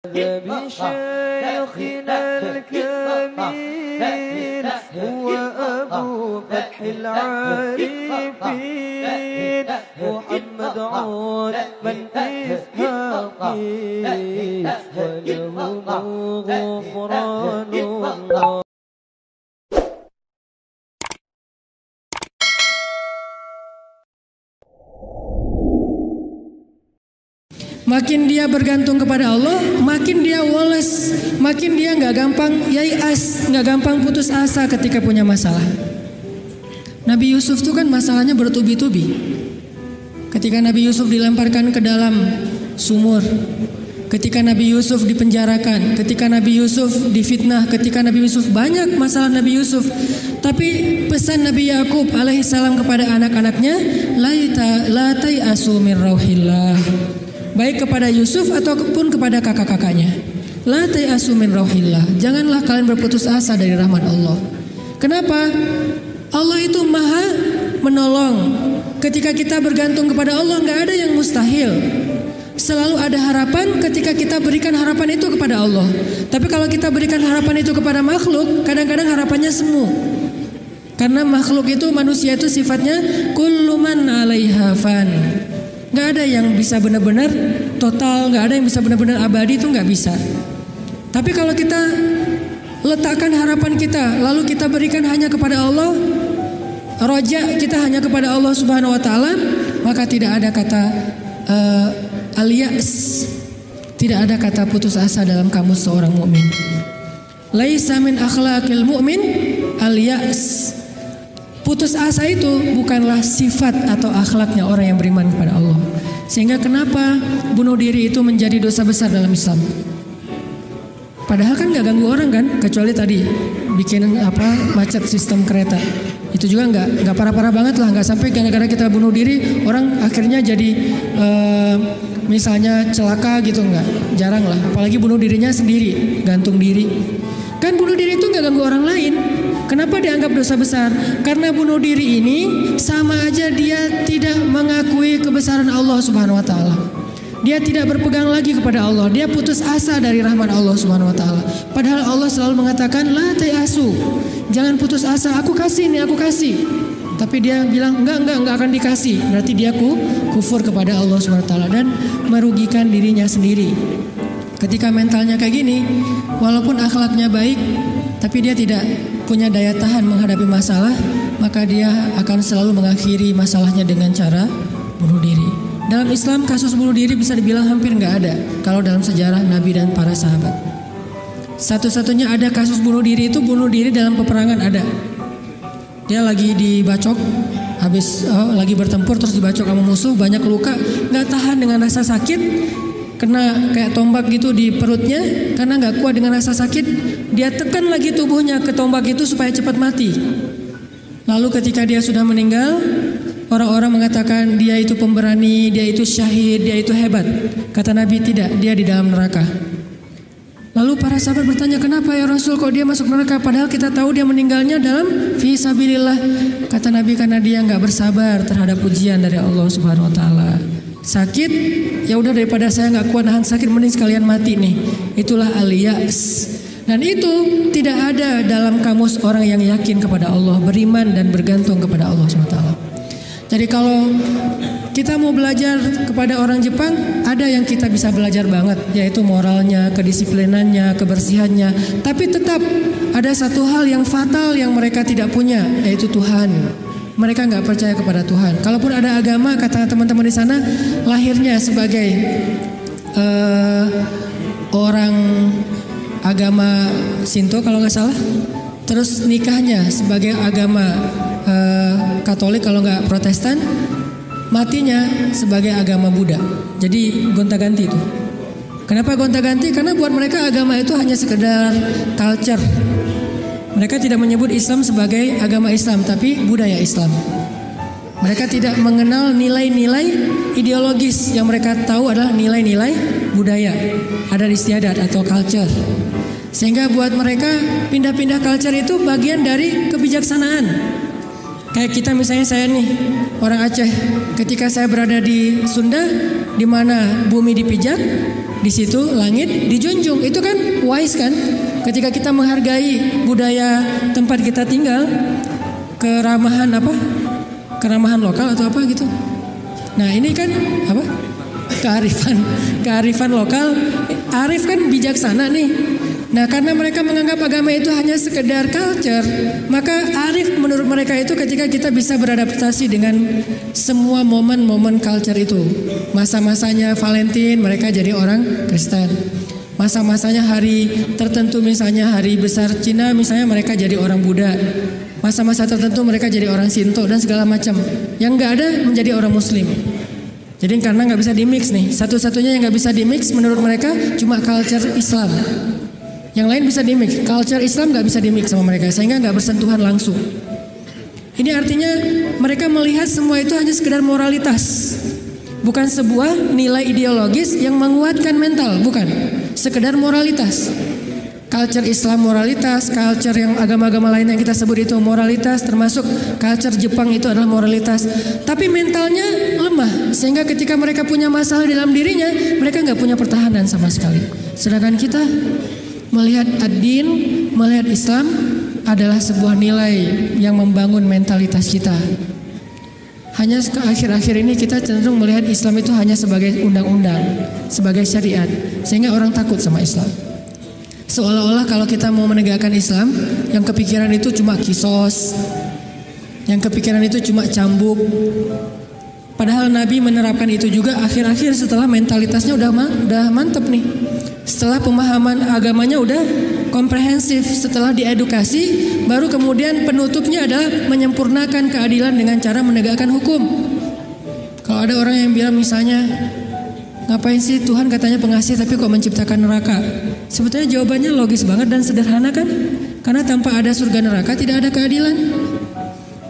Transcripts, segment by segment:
بشيخنا الكميل هو أبو فتح العارفين محمد عثمان إسحاقي وله غفران الله. Makin dia bergantung kepada Allah, makin dia woles, makin dia nggak gampang yai'as, nggak gampang putus asa ketika punya masalah. Nabi Yusuf itu kan masalahnya bertubi-tubi. Ketika Nabi Yusuf dilemparkan ke dalam sumur, ketika Nabi Yusuf dipenjarakan, ketika Nabi Yusuf difitnah, ketika Nabi Yusuf banyak masalah Nabi Yusuf. Tapi pesan Nabi Yakub alaihissalam kepada anak-anaknya, la tai'asu min rauhillah. Baik kepada Yusuf ataupun kepada kakak-kakaknya. La tai'asu min rauhillah. Janganlah kalian berputus asa dari rahmat Allah. Kenapa? Allah itu maha menolong. Ketika kita bergantung kepada Allah, nggak ada yang mustahil. Selalu ada harapan ketika kita berikan harapan itu kepada Allah. Tapi kalau kita berikan harapan itu kepada makhluk, kadang-kadang harapannya semu. Karena makhluk itu, manusia itu sifatnya kullu man 'alaiha fan. Nggak ada yang bisa benar-benar total, nggak ada yang bisa benar-benar abadi, itu nggak bisa. Tapi kalau kita letakkan harapan kita, lalu kita berikan hanya kepada Allah, roja kita hanya kepada Allah Subhanahu Wa Taala, maka tidak ada kata al-ya's, tidak ada kata putus asa dalam kamus seorang mukmin. Laisa min akhlaqil mu'min al-ya's. Putus asa itu bukanlah sifat atau akhlaknya orang yang beriman kepada Allah. Sehingga kenapa bunuh diri itu menjadi dosa besar dalam Islam? Padahal kan nggak ganggu orang kan, kecuali tadi bikin macet sistem kereta. Itu juga nggak parah-parah banget lah, nggak sampai gara-gara kita bunuh diri orang akhirnya jadi misalnya celaka gitu, nggak, jarang lah. Apalagi bunuh dirinya sendiri, gantung diri. Kan bunuh diri itu nggak ganggu orang lain. Kenapa dianggap dosa besar? Karena bunuh diri ini sama aja dia tidak mengakui kebesaran Allah Subhanahu Wa Taala. Dia tidak berpegang lagi kepada Allah. Dia putus asa dari rahmat Allah Subhanahu Wa Taala. Padahal Allah selalu mengatakan la tai'asu, jangan putus asa. Aku kasih nih, aku kasih. Tapi dia bilang enggak akan dikasih. Berarti dia kufur kepada Allah Subhanahu Wa Taala dan merugikan dirinya sendiri. Ketika mentalnya kayak gini, walaupun akhlaknya baik, tapi dia tidak punya daya tahan menghadapi masalah, maka dia akan selalu mengakhiri masalahnya dengan cara bunuh diri. Dalam Islam kasus bunuh diri bisa dibilang hampir nggak ada kalau dalam sejarah Nabi dan para sahabat. Satu-satunya ada kasus bunuh diri itu bunuh diri dalam peperangan ada. Dia lagi dibacok, habis lagi bertempur terus dibacok sama musuh, banyak luka, nggak tahan dengan rasa sakit, kena kayak tombak gitu di perutnya, karena nggak kuat dengan rasa sakit, dia tekan lagi tubuhnya ke tombak itu supaya cepat mati. Lalu ketika dia sudah meninggal, orang-orang mengatakan dia itu pemberani, dia itu syahid, dia itu hebat. Kata Nabi tidak, dia di dalam neraka. Lalu para sahabat bertanya, kenapa ya Rasul kok dia masuk neraka? Padahal kita tahu dia meninggalnya dalam fisabilillah. Kata Nabi karena dia nggak bersabar terhadap ujian dari Allah Subhanahu Wa Taala. Sakit, ya udah daripada saya nggak kuat nahan sakit, mending sekalian mati nih. Itulah al-ya's. Dan itu tidak ada dalam kamus orang yang yakin kepada Allah, beriman dan bergantung kepada Allah SWT. Jadi kalau kita mau belajar kepada orang Jepang, ada yang kita bisa belajar banget, yaitu moralnya, kedisiplinannya, kebersihannya. Tapi tetap ada satu hal yang fatal yang mereka tidak punya, yaitu Tuhan. Mereka nggak percaya kepada Tuhan. Kalaupun ada agama, kata teman-teman di sana, lahirnya sebagai orang agama Shinto kalau nggak salah, terus nikahnya sebagai agama Katolik kalau nggak Protestan, matinya sebagai agama Buddha. Jadi gonta-ganti itu. Kenapa gonta-ganti? Karena buat mereka agama itu hanya sekedar culture. Mereka tidak menyebut Islam sebagai agama Islam, tapi budaya Islam. Mereka tidak mengenal nilai-nilai ideologis, yang mereka tahu adalah nilai-nilai budaya, adat istiadat atau culture. Sehingga buat mereka pindah-pindah culture itu bagian dari kebijaksanaan. Kayak kita misalnya, saya nih orang Aceh, ketika saya berada di Sunda, di mana bumi dipijak, di situ langit dijunjung. Itu kan wise kan? Ketika kita menghargai budaya tempat kita tinggal, keramahan apa? Keramahan lokal atau apa gitu. Nah ini kan apa? Kearifan lokal. Arif kan bijaksana nih. Nah karena mereka menganggap agama itu hanya sekedar culture, maka arif menurut mereka itu ketika kita bisa beradaptasi dengan semua momen-momen culture itu. Masa-masanya Valentine mereka jadi orang Kristen. Masa-masanya hari tertentu misalnya hari besar Cina misalnya mereka jadi orang Buddha. Masa-masa tertentu mereka jadi orang Shinto dan segala macam. Yang nggak ada menjadi orang Muslim. Jadi karena nggak bisa dimix nih, satu-satunya yang nggak bisa dimix menurut mereka cuma culture Islam. Yang lain bisa dimix, culture Islam nggak bisa dimix sama mereka, sehingga nggak bersentuhan langsung. Ini artinya mereka melihat semua itu hanya sekedar moralitas, bukan sebuah nilai ideologis yang menguatkan mental, bukan, sekedar moralitas. Culture Islam moralitas, culture yang agama-agama lain yang kita sebut itu moralitas, termasuk culture Jepang itu adalah moralitas. Tapi mentalnya lemah, sehingga ketika mereka punya masalah di dalam dirinya, mereka nggak punya pertahanan sama sekali. Sedangkan kita melihat ad-din, melihat Islam adalah sebuah nilai yang membangun mentalitas kita. Hanya akhir-akhir ini kita cenderung melihat Islam itu hanya sebagai undang-undang, sebagai syariat, sehingga orang takut sama Islam. Seolah-olah kalau kita mau menegakkan Islam, yang kepikiran itu cuma kisos, yang kepikiran itu cuma cambuk. Padahal Nabi menerapkan itu juga akhir-akhir setelah mentalitasnya udah mantep nih. Setelah pemahaman agamanya udah komprehensif, setelah diedukasi, baru kemudian penutupnya adalah menyempurnakan keadilan dengan cara menegakkan hukum. Kalau ada orang yang bilang misalnya, ngapain sih Tuhan katanya pengasih tapi kok menciptakan neraka? Sebetulnya jawabannya logis banget dan sederhana kan? Karena tanpa ada surga neraka tidak ada keadilan.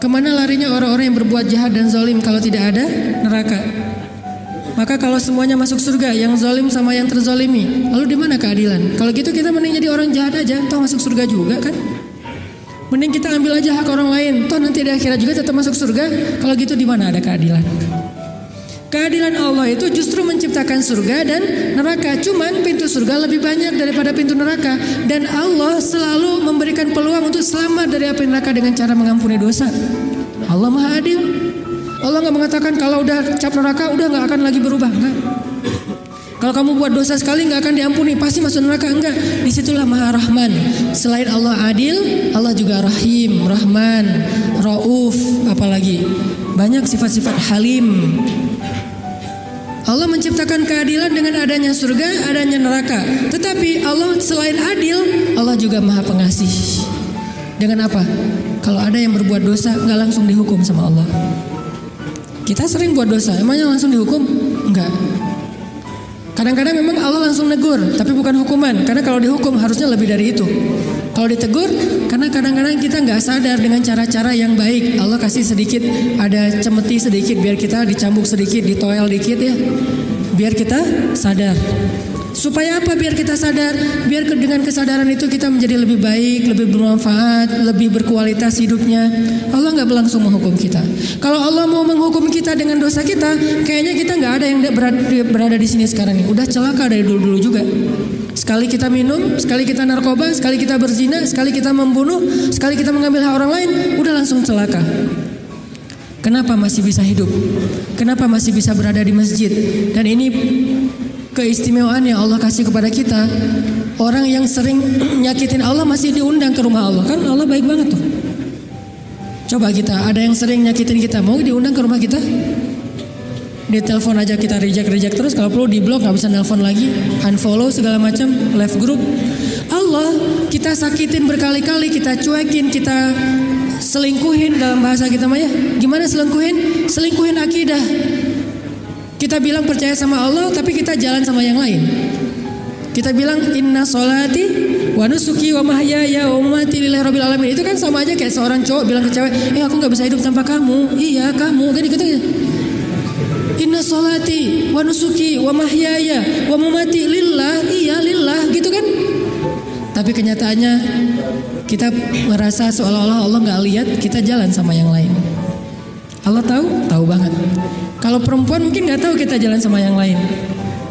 Kemana larinya orang-orang yang berbuat jahat dan zalim kalau tidak ada neraka? Maka kalau semuanya masuk surga, yang zalim sama yang terzalimi, lalu di mana keadilan? Kalau gitu kita mending jadi orang jahat aja, toh masuk surga juga kan? Mending kita ambil aja hak orang lain, toh nanti di akhirat juga tetap masuk surga. Kalau gitu di mana ada keadilan? Keadilan Allah itu justru menciptakan surga dan neraka. Cuman pintu surga lebih banyak daripada pintu neraka. Dan Allah selalu memberikan peluang untuk selamat dari api neraka dengan cara mengampuni dosa. Allah Maha Adil. Allah gak mengatakan kalau udah cap neraka udah gak akan lagi berubah. Enggak. Kalau kamu buat dosa sekali gak akan diampuni, pasti masuk neraka. Enggak. Disitulah Maha Rahman. Selain Allah adil, Allah juga Rahim, Rahman, Rauf, apalagi banyak sifat-sifat Halim. Allah menciptakan keadilan dengan adanya surga, adanya neraka. Tetapi Allah selain adil, Allah juga Maha Pengasih. Dengan apa? Kalau ada yang berbuat dosa, nggak langsung dihukum sama Allah. Kita sering buat dosa, emangnya langsung dihukum? Enggak. Kadang-kadang memang Allah langsung negur, tapi bukan hukuman. Karena kalau dihukum harusnya lebih dari itu. Kalau ditegur, karena kadang-kadang kita nggak sadar dengan cara-cara yang baik. Allah kasih sedikit, ada cemeti sedikit, biar kita dicambuk sedikit, ditoel dikit ya. Biar kita sadar. Supaya apa? Biar kita sadar. Biar dengan kesadaran itu kita menjadi lebih baik, lebih bermanfaat, lebih berkualitas hidupnya. Allah nggak langsung menghukum kita. Kalau Allah mau menghukum kita dengan dosa kita, kayaknya kita nggak ada yang berada di sini sekarang nih. Udah celaka dari dulu-dulu juga. Sekali kita minum, sekali kita narkoba, sekali kita berzina, sekali kita membunuh, sekali kita mengambil hak orang lain, udah langsung celaka. Kenapa masih bisa hidup? Kenapa masih bisa berada di masjid? Dan ini keistimewaan yang Allah kasih kepada kita. Orang yang sering nyakitin Allah masih diundang ke rumah Allah. Kan Allah baik banget tuh. Coba kita, ada yang sering nyakitin kita, mau diundang ke rumah kita? Di telepon aja kita reject terus, kalau perlu di blok, nggak bisa nelpon lagi, unfollow segala macam, left group. Allah kita sakitin berkali-kali, kita cuekin, kita selingkuhin dalam bahasa kita mah ya. Gimana selingkuhin? Selingkuhin akidah. Kita bilang percaya sama Allah, tapi kita jalan sama yang lain. Kita bilang inna sholati wa nusuki wa mahyaya wa mamati lillahi rabbil alamin. Itu kan sama aja kayak seorang cowok bilang ke cewek, aku nggak bisa hidup tanpa kamu. Iya kamu, kan gitu. Inna sholati wa nusuki wa mahyaya wa mamati lillah, iya lillah, gitu kan. Tapi kenyataannya kita merasa seolah-olah Allah nggak lihat, kita jalan sama yang lain. Allah tahu banget. Kalau perempuan mungkin nggak tahu kita jalan sama yang lain.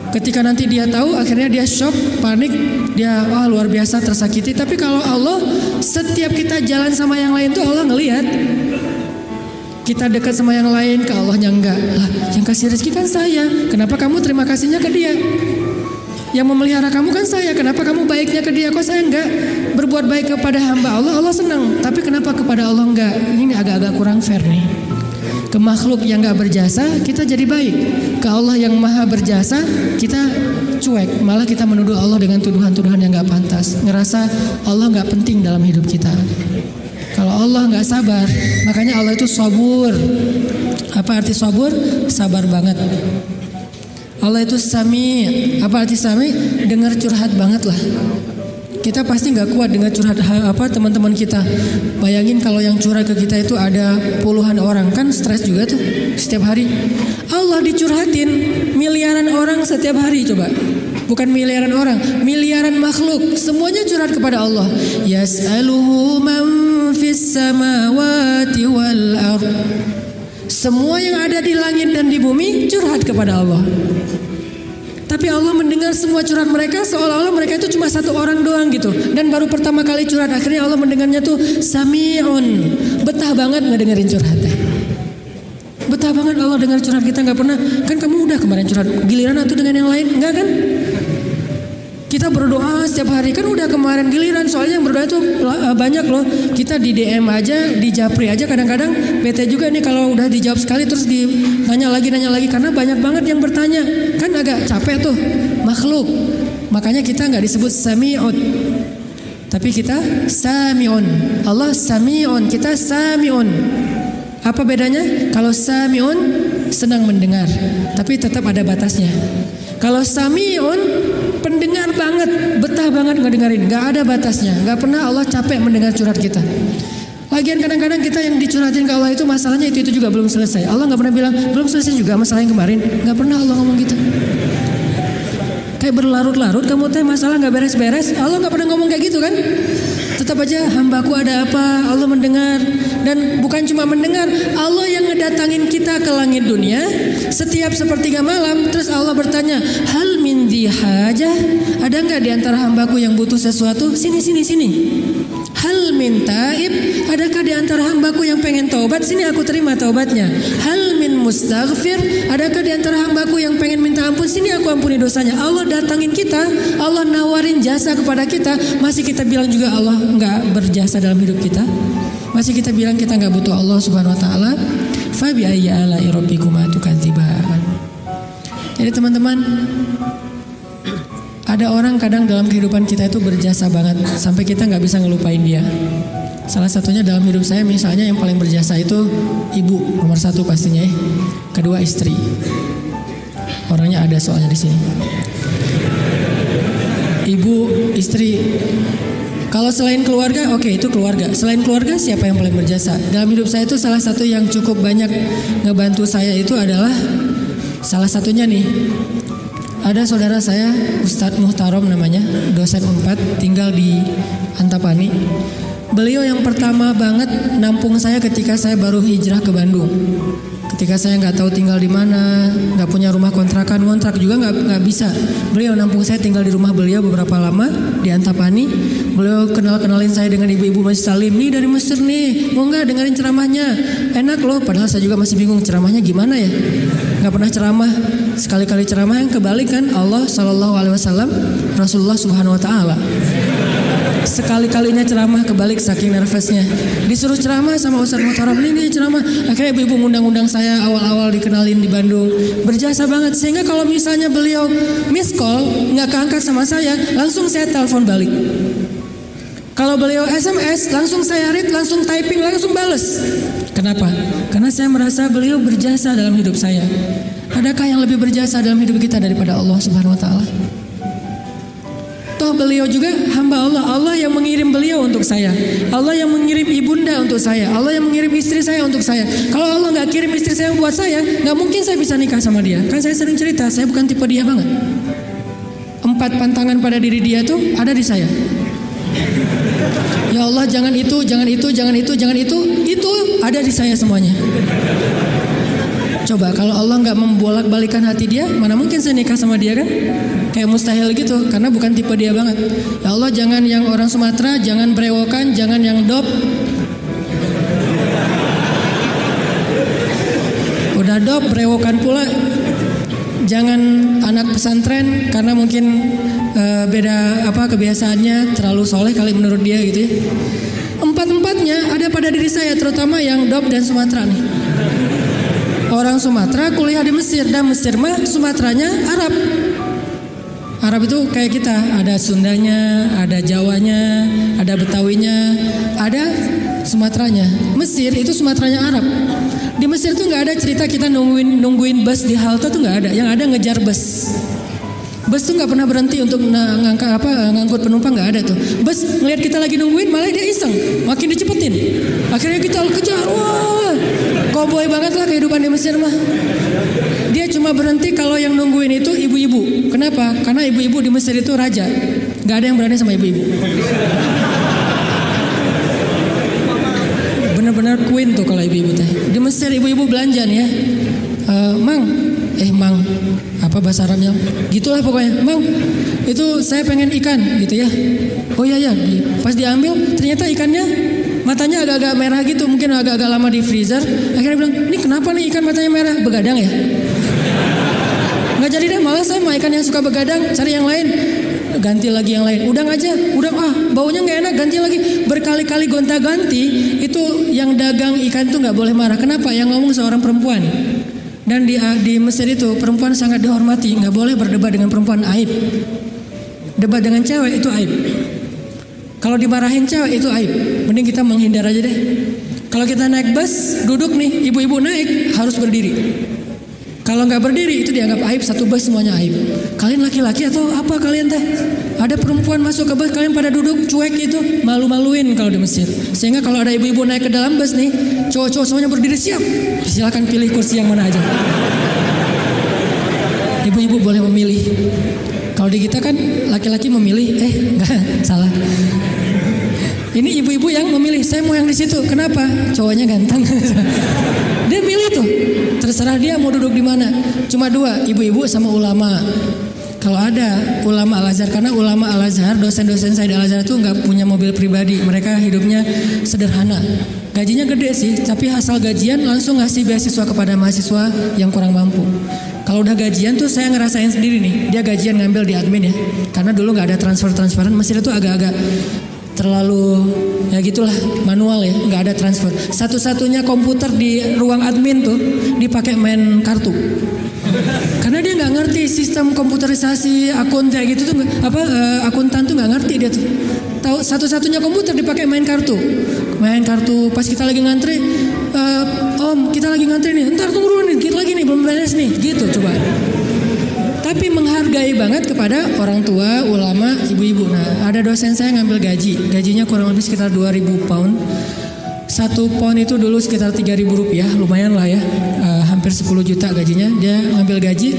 Ketika nanti dia tahu, akhirnya dia shock, panik, dia wah luar biasa tersakiti. Tapi kalau Allah, setiap kita jalan sama yang lain tuh Allah ngelihat. Kita dekat sama yang lain, ke Allahnya enggak. Lah, yang kasih rezeki kan saya. Kenapa kamu terima kasihnya ke dia? Yang memelihara kamu kan saya. Kenapa kamu baiknya ke dia? Kok saya enggak berbuat baik kepada hamba Allah? Allah senang. Tapi kenapa kepada Allah enggak? Ini agak-agak kurang fair nih. Ke makhluk yang enggak berjasa, kita jadi baik. Ke Allah yang maha berjasa, kita cuek. Malah kita menuduh Allah dengan tuduhan-tuduhan yang enggak pantas. Ngerasa Allah enggak penting dalam hidup kita. Kalau Allah nggak sabar, makanya Allah itu sabur. Apa arti sabur? Sabar banget. Allah itu sami. Apa arti sami? Dengar curhat banget lah. Kita pasti nggak kuat dengar curhat teman-teman kita. Bayangin kalau yang curhat ke kita itu ada puluhan orang, kan stres juga tuh setiap hari. Allah dicurhatin miliaran orang setiap hari, coba. Bukan miliaran orang, miliaran makhluk, semuanya curhat kepada Allah. Yas'aluhu man fis samawati wal ard. Semua yang ada di langit dan di bumi curhat kepada Allah. Tapi Allah mendengar semua curhat mereka seolah-olah mereka itu cuma satu orang doang gitu. Dan baru pertama kali curhat, akhirnya Allah mendengarnya tuh sami'un. Betah banget ngedengerin curhatnya. Betah banget Allah dengar curhat kita, nggak pernah. Kan kamu udah kemarin curhat, giliran atau dengan yang lain? Enggak kan? Kita berdoa setiap hari, kan udah kemarin giliran. Soalnya yang berdoa itu banyak loh. Kita di DM aja, di Japri aja kadang-kadang bete juga nih kalau udah dijawab sekali terus nanya lagi karena banyak banget yang bertanya. Kan agak capek tuh makhluk. Makanya kita nggak disebut sami'un, tapi kita sami'un. Allah sami'un, kita sami'un. Apa bedanya? Kalau sami'un senang mendengar, tapi tetap ada batasnya. Kalau sami'un pendengar banget, betah banget ngedengerin, gak ada batasnya, gak pernah Allah capek mendengar curhat kita. Lagian kadang-kadang kita yang dicurhatin ke Allah itu masalahnya itu juga belum selesai. Allah gak pernah bilang belum selesai juga masalah yang kemarin, gak pernah Allah ngomong gitu. Kayak berlarut-larut kamu teh masalah gak beres-beres, Allah gak pernah ngomong kayak gitu kan. Tetap aja hambaku ada apa, Allah mendengar. Dan bukan cuma mendengar, Allah yang ngedatangin kita ke langit dunia setiap sepertiga malam. Terus Allah bertanya, hal min dhi hajah, ada nggak di antara hambaku yang butuh sesuatu? Sini. Hal min taib, adakah di antara hambaku yang pengen taubat? Sini aku terima taubatnya. Hal min mustaghfir, adakah di antara hambaku yang pengen minta ampun? Sini aku ampuni dosanya. Allah datangin kita, Allah nawarin jasa kepada kita, masih kita bilang juga Allah nggak berjasa dalam hidup kita. Masih kita bilang kita nggak butuh Allah Subhanahu Wa Taala. Fa bi ayyi ala'i rabbikuma tukadziban. Jadi teman-teman, ada orang kadang dalam kehidupan kita itu berjasa banget sampai kita nggak bisa ngelupain dia. Salah satunya dalam hidup saya misalnya yang paling berjasa itu ibu nomor satu pastinya ya. Kedua istri. Orangnya ada soalnya di sini. Ibu, istri. Kalau selain keluarga, oke, itu keluarga. Selain keluarga, siapa yang paling berjasa? Dalam hidup saya itu salah satu yang cukup banyak ngebantu saya itu adalah salah satunya nih. Ada saudara saya, Ustadz Muhtarom namanya, dosen Unpad, tinggal di Antapani. Beliau yang pertama banget nampung saya ketika saya baru hijrah ke Bandung. Ketika saya nggak tahu tinggal di mana, nggak punya rumah kontrakan, ngontrak juga nggak bisa. Beliau nampung saya tinggal di rumah beliau beberapa lama di Antapani. Beliau kenalin saya dengan ibu-ibu Masjid Salim. Nih dari Mesir nih, mau nggak dengerin ceramahnya? Enak loh. Padahal saya juga masih bingung ceramahnya gimana ya. Nggak pernah ceramah. Sekali-kali ceramah yang kebalik kan Allah Shallallahu Alaihi Wasallam, Rasulullah Subhanahu Wa Taala. Sekali-kalinya ceramah kebalik saking nervousnya. Disuruh ceramah sama Ustadz Muhtaram, ini ceramah. Akhirnya ibu-ibu ngundang-undang saya awal-awal dikenalin di Bandung. Berjasa banget. Sehingga kalau misalnya beliau miss call, nggak keangkat sama saya, langsung saya telepon balik. Kalau beliau SMS, langsung saya read, langsung typing, langsung bales. Kenapa? Karena saya merasa beliau berjasa dalam hidup saya. Adakah yang lebih berjasa dalam hidup kita daripada Allah Subhanahu Wa Taala? Toh beliau juga hamba Allah. Allah yang mengirim beliau untuk saya. Allah yang mengirim ibunda untuk saya. Allah yang mengirim istri saya untuk saya. Kalau Allah nggak kirim istri saya buat saya, nggak mungkin saya bisa nikah sama dia. Kan saya sering cerita, saya bukan tipe dia banget. 4 pantangan pada diri dia tuh ada di saya. Ya Allah, jangan itu, jangan itu, jangan itu, jangan itu. Itu ada di saya semuanya. Coba kalau Allah nggak membolak-balikan hati dia, mana mungkin saya nikah sama dia kan? Kayak mustahil gitu, karena bukan tipe dia banget. Ya Allah, jangan yang orang Sumatera, jangan brewokan, jangan yang dop. Udah dop, brewokan pula. Jangan anak pesantren karena mungkin beda kebiasaannya, terlalu soleh kali menurut dia gitu ya. Empat-empatnya ada pada diri saya, terutama yang dop dan Sumatera nih. Orang Sumatera kuliah di Mesir, dan Mesir mah Sumateranya Arab. Arab itu kayak kita, ada Sundanya, ada Jawanya, ada Betawinya, ada Sumateranya. Mesir itu Sumateranya Arab. Di Mesir tuh nggak ada cerita kita nungguin bus di halte tuh nggak ada. Yang ada ngejar bus. Bus tuh nggak pernah berhenti untuk ngangkut penumpang, nggak ada tuh. Bus ngelihat kita lagi nungguin, malah dia iseng, makin dicepetin. Akhirnya kita kejar, wah, koboi banget lah kehidupan di Mesir mah. Dia cuma berhenti kalau yang nungguin itu ibu-ibu. Kenapa? Karena ibu-ibu di Mesir itu raja, nggak ada yang berani sama ibu-ibu. Benar-benar queen tuh kalau ibu-ibu teh. Di Mesir ibu-ibu belanja nih ya, Mang, apa bahasa Arabnya? Gitulah pokoknya. Mang, itu saya pengen ikan gitu ya. Oh iya. Pas diambil ternyata ikannya matanya agak-agak merah gitu, mungkin agak-agak lama di freezer. Akhirnya bilang, ini kenapa nih ikan matanya merah? Begadang ya? Nggak jadi deh, malah saya mau ikan yang suka begadang, cari yang lain. Ganti lagi yang lain. Udang aja, baunya nggak enak, ganti lagi. Berkali-kali gonta-ganti. Itu yang dagang ikan tuh nggak boleh marah. Kenapa? Yang ngomong seorang perempuan. Dan di Mesir itu perempuan sangat dihormati, nggak boleh berdebat dengan perempuan, aib. Debat dengan cewek itu aib. Kalau dimarahin cewek itu aib. Mending kita menghindar aja deh. Kalau kita naik bus, duduk nih, ibu-ibu naik harus berdiri. Kalau nggak berdiri itu dianggap aib, satu bus semuanya aib. Kalian laki-laki atau apa kalian teh? Ada perempuan masuk ke bus, kalian pada duduk cuek itu, malu-maluin kalau di Mesir. Sehingga kalau ada ibu-ibu naik ke dalam bus nih, cowok-cowok semuanya berdiri siap. Silakan pilih kursi yang mana aja. Ibu-ibu boleh memilih. Kalau di kita kan laki-laki memilih, enggak, salah. Ini ibu-ibu yang memilih, saya mau yang di situ. Kenapa? Cowoknya ganteng. Dia milih tuh. Terserah dia mau duduk di mana. Cuma dua, ibu-ibu sama ulama. Kalau ada ulama Al-Azhar, karena ulama Al-Azhar, dosen-dosen saya di Al-Azhar itu nggak punya mobil pribadi. Mereka hidupnya sederhana. Gajinya gede sih, tapi asal gajian langsung ngasih beasiswa kepada mahasiswa yang kurang mampu. Kalau udah gajian tuh saya ngerasain sendiri nih. Dia gajian ngambil di admin ya. Karena dulu nggak ada transferan. Mesir itu agak-agak terlalu ya gitulah, manual ya, nggak ada transfer. Satu-satunya komputer di ruang admin tuh dipakai main kartu. Karena dia nggak ngerti sistem komputerisasi akun kayak gitu tuh, akuntan tuh nggak ngerti dia tuh. Tahu satu-satunya komputer dipakai main kartu. Pas kita lagi ngantri, Om kita lagi ngantri nih, ntar tunggu dulu nih, dikit lagi nih belum beres nih, gitu coba. Tapi menghargai banget kepada orang tua, ulama, ibu-ibu. Nah, ada dosen saya ngambil gajinya kurang lebih sekitar 2.000 pound. 1 pound itu dulu sekitar 3.000 rupiah, lumayan lah ya, hampir 10 juta gajinya. Dia ngambil gaji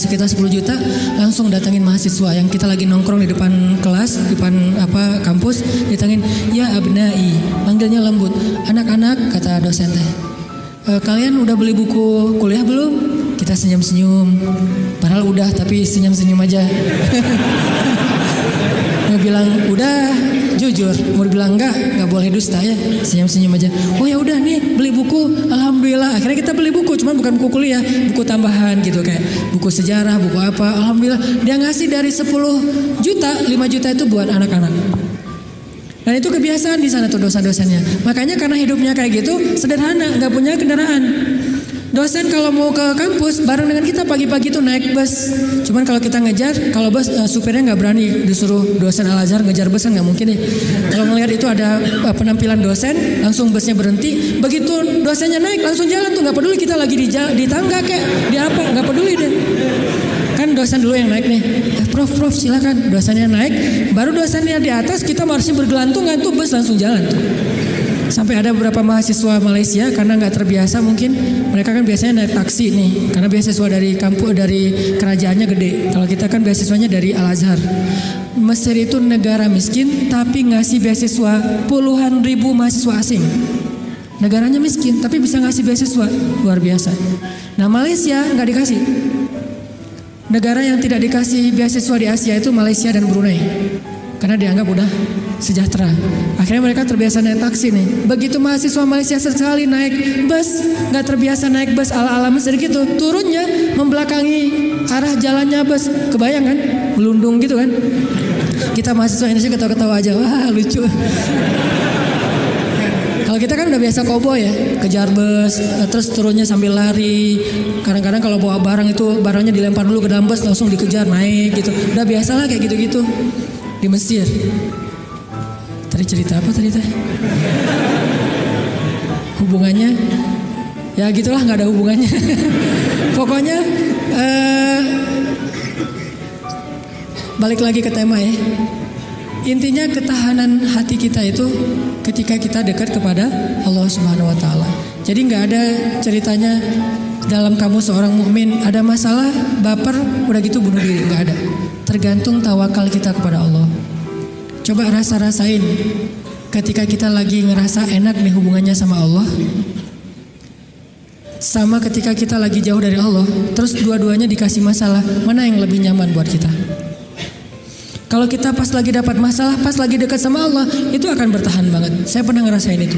sekitar 10 juta, langsung datangin mahasiswa yang kita lagi nongkrong di depan kelas, di depan kampus, ditangin, ya abnai, panggilnya lembut, anak-anak, kata dosen teh. Kalian udah beli buku kuliah belum? Kita senyum-senyum, padahal udah, tapi senyum-senyum aja. Mau bilang udah, jujur. Mau bilang enggak boleh dusta ya. Senyum-senyum aja. Oh ya udah nih, beli buku, alhamdulillah. Akhirnya kita beli buku, cuman bukan buku kuliah, buku tambahan gitu, kayak buku sejarah, buku apa. Alhamdulillah, dia ngasih dari 10 juta, 5 juta itu buat anak-anak. Dan itu kebiasaan di sana tuh dosen-dosennya. Makanya karena hidupnya kayak gitu, sederhana, nggak punya kendaraan. Dosen kalau mau ke kampus bareng dengan kita pagi-pagi tuh naik bus. Cuman kalau kita ngejar, kalau bus supirnya nggak berani disuruh dosen Al-Azhar ngejar bus kan nggak mungkin ya. Kalau ngelihat itu ada penampilan dosen, langsung busnya berhenti. Begitu dosennya naik langsung jalan tuh, nggak peduli kita lagi di tangga kayak di apa, nggak peduli deh. Kan dosen dulu yang naik nih. Prof silakan. Dosennya naik, baru dosennya di atas, kita masih bergelantungan tuh, bus langsung jalan tuh. Sampai ada beberapa mahasiswa Malaysia karena nggak terbiasa, mungkin mereka kan biasanya naik taksi nih, karena beasiswa dari kampus, dari kerajaannya gede. Kalau kita kan beasiswanya dari Al-Azhar. Mesir itu negara miskin tapi ngasih beasiswa puluhan ribu mahasiswa asing. Negaranya miskin tapi bisa ngasih beasiswa, luar biasa. Nah Malaysia nggak dikasih. Negara yang tidak dikasih beasiswa di Asia itu Malaysia dan Brunei, karena dianggap udah sejahtera. Akhirnya mereka terbiasa naik taksi nih. Begitu mahasiswa Malaysia sekali naik bus, nggak terbiasa naik bus ala-ala Mesir gitu, turunnya membelakangi arah jalannya bus. Kebayang kan? Melundung gitu kan? Kita mahasiswa Indonesia ketawa-ketawa aja, wah lucu. Kalau kita kan udah biasa koboi ya, kejar bus, terus turunnya sambil lari. Kadang-kadang kalau bawa barang itu barangnya dilempar dulu ke dalam bus, langsung dikejar naik gitu. Udah biasa lah kayak gitu-gitu di Mesir. Tadi cerita apa tadi teh? Hubungannya? Ya gitulah, nggak ada hubungannya. Pokoknya balik lagi ke tema ya. Intinya ketahanan hati kita itu ketika kita dekat kepada Allah Subhanahu wa taala. Jadi nggak ada ceritanya dalam kamu seorang mukmin ada masalah, baper, udah gitu bunuh diri, nggak ada. Tergantung tawakal kita kepada Allah. Coba rasain ketika kita lagi ngerasa enak nih hubungannya sama Allah, sama ketika kita lagi jauh dari Allah, terus dua-duanya dikasih masalah, mana yang lebih nyaman buat kita? Kalau kita pas lagi dapat masalah, pas lagi dekat sama Allah, itu akan bertahan banget. Saya pernah ngerasain itu.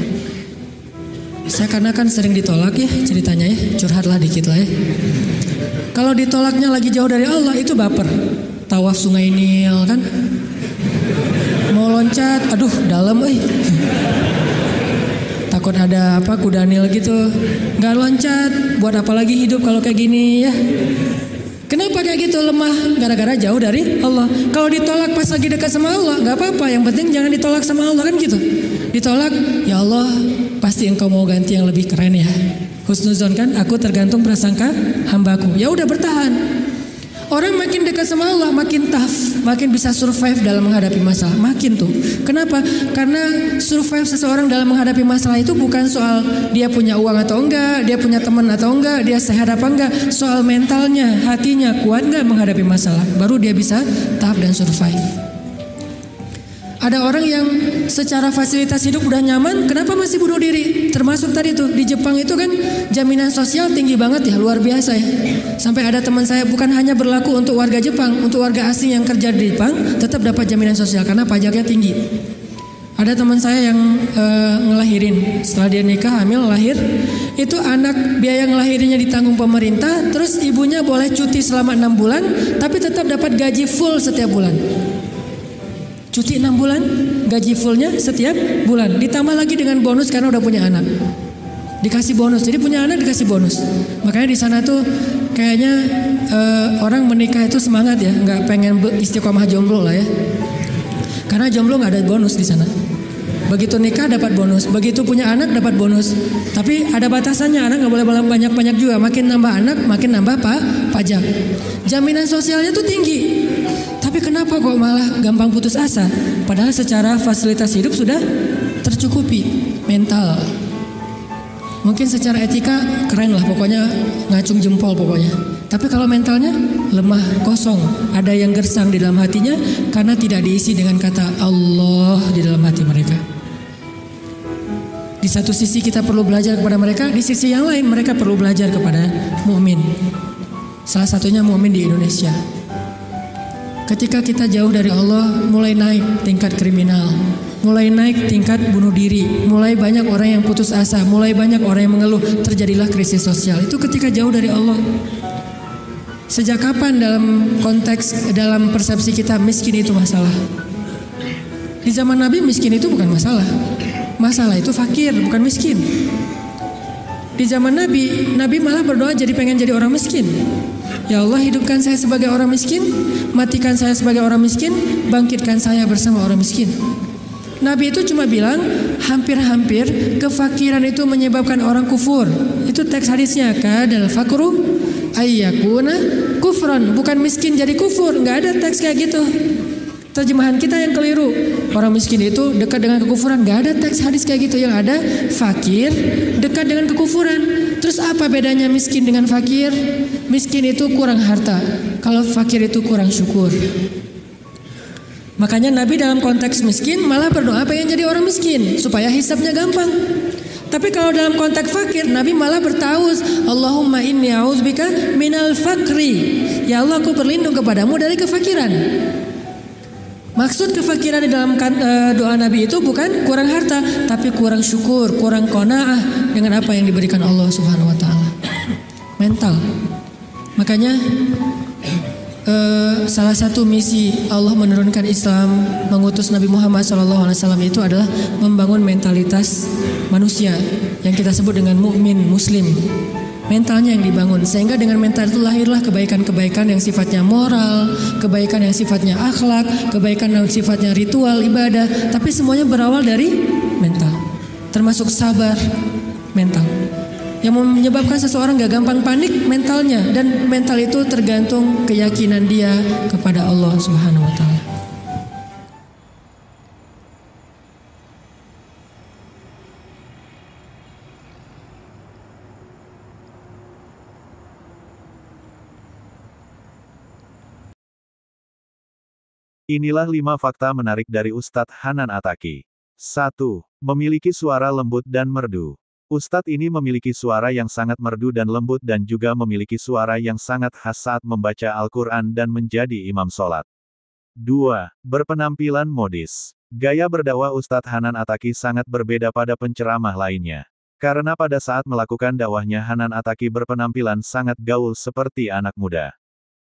Saya karena kan sering ditolak ya ceritanya ya, curhatlah dikit lah ya. Kalau ditolaknya lagi jauh dari Allah, itu baper. Tawaf Sungai Nil kan, mau loncat, aduh dalam takut ada apa kuda Nil gitu, nggak loncat. Buat apa lagi hidup kalau kayak gini ya? Kenapa kayak gitu? Lemah gara-gara jauh dari Allah. Kalau ditolak pas lagi dekat sama Allah, nggak apa-apa. Yang penting jangan ditolak sama Allah kan gitu. Ditolak, ya Allah pasti engkau mau ganti yang lebih keren ya. Husnuzon kan, aku tergantung prasangka hambaku. Ya udah bertahan. Orang makin dekat sama Allah makin tough, makin bisa survive dalam menghadapi masalah. Makin tuh. Kenapa? Karena survive seseorang dalam menghadapi masalah itu bukan soal dia punya uang atau enggak, dia punya teman atau enggak, dia sehat apa enggak. Soal mentalnya, hatinya kuat enggak menghadapi masalah. Baru dia bisa tough dan survive. Ada orang yang secara fasilitas hidup udah nyaman, kenapa masih bunuh diri? Termasuk tadi tuh di Jepang itu kan jaminan sosial tinggi banget ya, luar biasa ya. Sampai ada teman saya bukan hanya berlaku untuk warga Jepang, untuk warga asing yang kerja di Jepang tetap dapat jaminan sosial karena pajaknya tinggi. Ada teman saya yang ngelahirin, setelah dia nikah hamil lahir, itu anak biaya ngelahirinya ditanggung pemerintah, terus ibunya boleh cuti selama 6 bulan, tapi tetap dapat gaji full setiap bulan. Cuti 6 bulan, gaji fullnya setiap bulan. Ditambah lagi dengan bonus karena udah punya anak. Dikasih bonus, jadi punya anak dikasih bonus. Makanya di sana tuh kayaknya orang menikah itu semangat ya, nggak pengen istiqomah jomblo lah ya. Karena jomblo nggak ada bonus di sana. Begitu nikah dapat bonus, begitu punya anak dapat bonus. Tapi ada batasannya, anak nggak boleh banyak-banyak juga. Makin nambah anak, makin nambah pajak. Jaminan sosialnya tuh tinggi. Tapi kenapa kok malah gampang putus asa? Padahal secara fasilitas hidup sudah tercukupi. Mental, mungkin secara etika keren lah, pokoknya ngacung jempol pokoknya. Tapi kalau mentalnya lemah, kosong, ada yang gersang di dalam hatinya karena tidak diisi dengan kata Allah di dalam hati mereka. Di satu sisi kita perlu belajar kepada mereka, di sisi yang lain mereka perlu belajar kepada mukmin. Salah satunya mukmin di Indonesia. Ketika kita jauh dari Allah, mulai naik tingkat kriminal, mulai naik tingkat bunuh diri, mulai banyak orang yang putus asa, mulai banyak orang yang mengeluh, terjadilah krisis sosial. Itu ketika jauh dari Allah. Sejak kapan dalam persepsi kita miskin itu masalah? Di zaman Nabi miskin itu bukan masalah. Masalah itu fakir, bukan miskin. Di zaman Nabi malah berdoa jadi pengen jadi orang miskin. Ya Allah, hidupkan saya sebagai orang miskin, matikan saya sebagai orang miskin, bangkitkan saya bersama orang miskin. Nabi itu cuma bilang hampir-hampir kefakiran itu menyebabkan orang kufur. Itu teks hadisnya, kadal fakru ayyakuna kufran, bukan miskin jadi kufur. Nggak ada teks kayak gitu. Terjemahan kita yang keliru. Orang miskin itu dekat dengan kekufuran. Nggak ada teks hadis kayak gitu. Yang ada fakir dekat dengan kekufuran. Terus apa bedanya miskin dengan fakir? Miskin itu kurang harta, kalau fakir itu kurang syukur. Makanya Nabi dalam konteks miskin malah berdoa pengen jadi orang miskin supaya hisabnya gampang. Tapi kalau dalam konteks fakir, Nabi malah bertaus, Allahumma inni a'udzubika minal fakri. Ya Allah, aku berlindung kepadamu dari kefakiran. Maksud kefakiran di dalam doa Nabi itu bukan kurang harta, tapi kurang syukur, kurang qanaah dengan apa yang diberikan Allah Subhanahu wa taala. Mental. Makanya salah satu misi Allah menurunkan Islam, mengutus Nabi Muhammad SAW itu adalah membangun mentalitas manusia yang kita sebut dengan mukmin muslim. Mentalnya yang dibangun, sehingga dengan mental itu lahirlah kebaikan-kebaikan yang sifatnya moral, kebaikan yang sifatnya akhlak, kebaikan yang sifatnya ritual, ibadah. Tapi semuanya berawal dari mental, termasuk sabar, mental. Yang menyebabkan seseorang gak gampang panik, mentalnya. Dan mental itu tergantung keyakinan dia kepada Allah Subhanahu wa ta'ala. Inilah 5 fakta menarik dari Ustadz Hanan Attaqi. 1. Memiliki suara lembut dan merdu. Ustadz ini memiliki suara yang sangat merdu dan lembut dan juga memiliki suara yang sangat khas saat membaca Al-Quran dan menjadi imam sholat. 2. Berpenampilan modis. Gaya berdakwah Ustadz Hanan Attaqi sangat berbeda pada penceramah lainnya. Karena pada saat melakukan dakwahnya Hanan Attaqi berpenampilan sangat gaul seperti anak muda.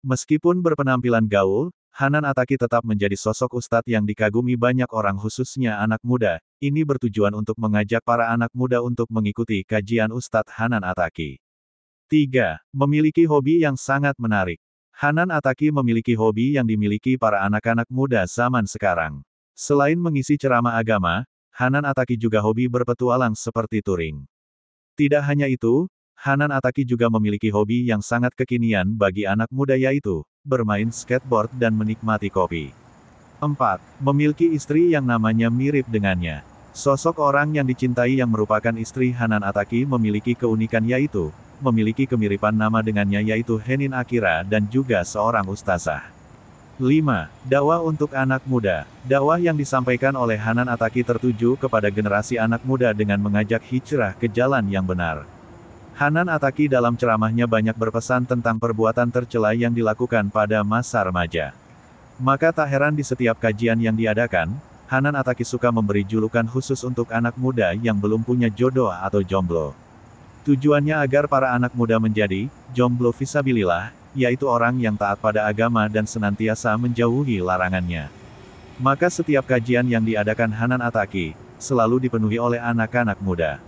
Meskipun berpenampilan gaul, Hanan Attaqi tetap menjadi sosok ustadz yang dikagumi banyak orang khususnya anak muda. Ini bertujuan untuk mengajak para anak muda untuk mengikuti kajian Ustadz Hanan Attaqi. 3. Memiliki hobi yang sangat menarik. Hanan Attaqi memiliki hobi yang dimiliki para anak-anak muda zaman sekarang. Selain mengisi ceramah agama, Hanan Attaqi juga hobi berpetualang seperti touring. Tidak hanya itu, Hanan Attaqi juga memiliki hobi yang sangat kekinian bagi anak muda, yaitu bermain skateboard dan menikmati kopi. 4. Memiliki istri yang namanya mirip dengannya. Sosok orang yang dicintai yang merupakan istri Hanan Attaqi memiliki keunikan, yaitu memiliki kemiripan nama dengannya, yaitu Henin Akira, dan juga seorang ustazah. 5. Dakwah untuk anak muda. Dakwah yang disampaikan oleh Hanan Attaqi tertuju kepada generasi anak muda dengan mengajak hijrah ke jalan yang benar. Hanan Attaqi dalam ceramahnya banyak berpesan tentang perbuatan tercela yang dilakukan pada masa remaja. Maka tak heran di setiap kajian yang diadakan, Hanan Attaqi suka memberi julukan khusus untuk anak muda yang belum punya jodoh atau jomblo. Tujuannya agar para anak muda menjadi jomblo fisabilillah, yaitu orang yang taat pada agama dan senantiasa menjauhi larangannya. Maka setiap kajian yang diadakan Hanan Attaqi selalu dipenuhi oleh anak-anak muda.